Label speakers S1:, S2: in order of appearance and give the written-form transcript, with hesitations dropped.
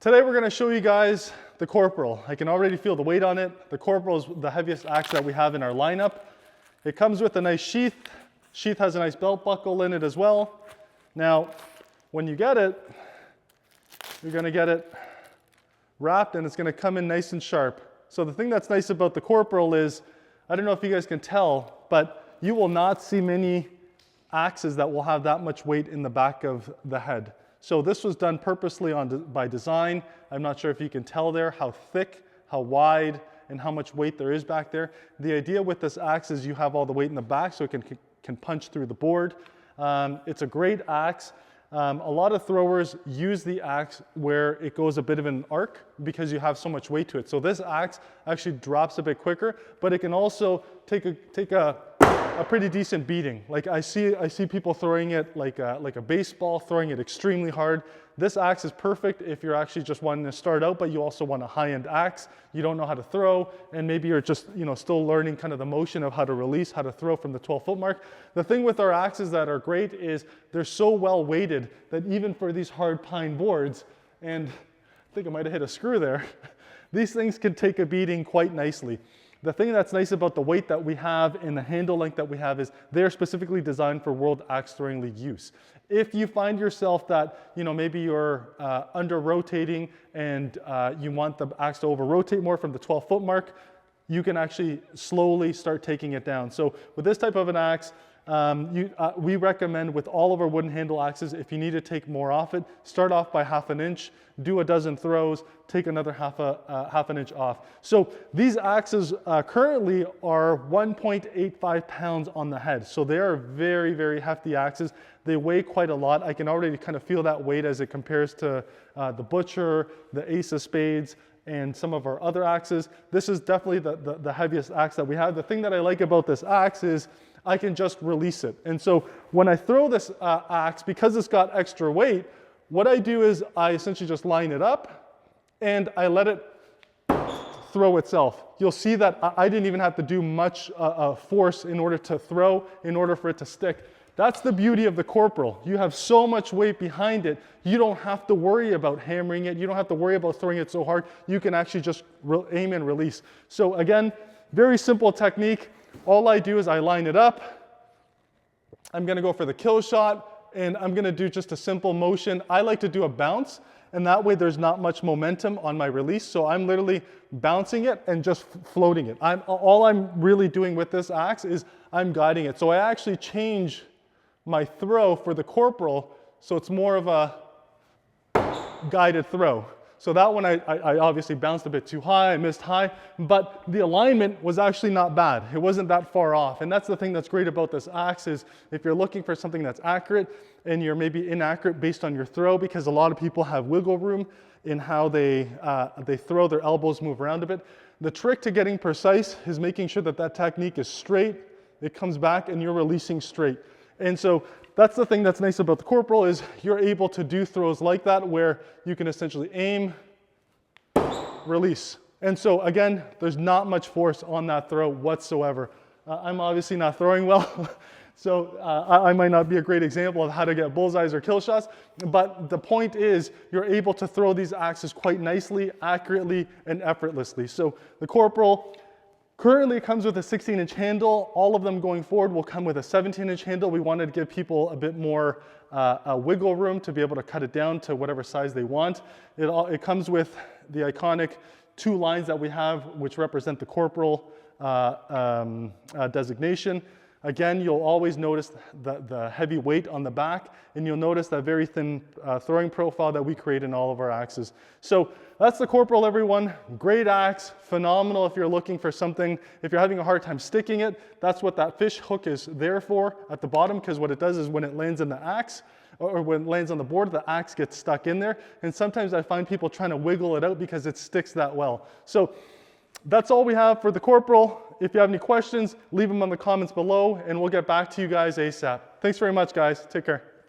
S1: Today we're going to show you guys the Corporal. I can already feel the weight on it. The Corporal is the heaviest axe that we have in our lineup. It comes with a nice sheath. Sheath has a nice belt buckle in it as well. Now, when you get it, you're going to get it wrapped and it's going to come in nice and sharp. So the thing that's nice about the Corporal is, I don't know if you guys can tell, but you will not see many axes that will have that much weight in the back of the head. So this was done purposely by design. I'm not sure if you can tell there how thick, how wide, and how much weight there is back there. The idea with this axe is you have all the weight in the back so it can punch through the board. It's a great axe. A lot of throwers use the axe where it goes a bit of an arc because you have so much weight to it. So this axe actually drops a bit quicker, but it can also take a pretty decent beating. Like I see people throwing it like a baseball, throwing it extremely hard. This axe is perfect if you're actually just wanting to start out, but you also want a high-end axe. You don't know how to throw, and maybe you're just still learning kind of the motion of how to release, how to throw from the 12-foot mark. The thing with our axes that are great is they're so well weighted that even for these hard pine boards, and I think I might have hit a screw there, these things can take a beating quite nicely. The thing that's nice about the weight that we have and the handle length that we have is they're specifically designed for World Axe Throwing League use. If you find yourself that, maybe you're under rotating and you want the axe to over rotate more from the 12-foot mark, you can actually slowly start taking it down. So with this type of an axe, we recommend with all of our wooden handle axes, if you need to take more off it, start off by 1/2 inch, do a dozen throws, take another half an inch off. So these axes currently are 1.85 pounds on the head. So they are very, very hefty axes. They weigh quite a lot. I can already kind of feel that weight as it compares to the Butcher, the Ace of Spades, and some of our other axes. This is definitely the heaviest axe that we have. The thing that I like about this axe is I can just release it. And so when I throw this axe, because it's got extra weight, what I do is I essentially just line it up and I let it throw itself. You'll see that I didn't even have to do much force in order to throw, in order for it to stick. That's the beauty of the Corporal. You have so much weight behind it, you don't have to worry about hammering it. You don't have to worry about throwing it so hard. You can actually just aim and release. So again, very simple technique. All I do is I line it up. I'm going to go for the kill shot, and I'm going to do just a simple motion. I like to do a bounce, and that way there's not much momentum on my release. So I'm literally bouncing it and just floating it. All I'm really doing with this axe is I'm guiding it. So I actually change my throw for the Corporal, so it's more of a guided throw. So that one I obviously bounced a bit too high, I missed high, but the alignment was actually not bad. It wasn't that far off. And that's the thing that's great about this axe is if you're looking for something that's accurate and you're maybe inaccurate based on your throw, because a lot of people have wiggle room in how they throw, their elbows move around a bit. The trick to getting precise is making sure that that technique is straight, it comes back and you're releasing straight. And so that's the thing that's nice about the Corporal is you're able to do throws like that where you can essentially aim, release. And so again, there's not much force on that throw whatsoever. I'm obviously not throwing well, so I might not be a great example of how to get bullseyes or kill shots, but the point is you're able to throw these axes quite nicely, accurately, and effortlessly. So the Corporal currently comes with a 16-inch handle. All of them going forward will come with a 17-inch handle. We wanted to give people a bit more wiggle room to be able to cut it down to whatever size they want. It comes with the iconic 2 lines that we have, which represent the Corporal designation. Again, you'll always notice the heavy weight on the back, and you'll notice that very thin throwing profile that we create in all of our axes. So that's the Corporal, everyone. Great axe, phenomenal if you're looking for something. If you're having a hard time sticking it, that's what that fish hook is there for at the bottom, because what it does is when it lands in the axe, or when it lands on the board, the axe gets stuck in there. And sometimes I find people trying to wiggle it out because it sticks that well. So that's all we have for the Corporal. If you have any questions, leave them in the comments below, and we'll get back to you guys ASAP. Thanks very much, guys. Take care.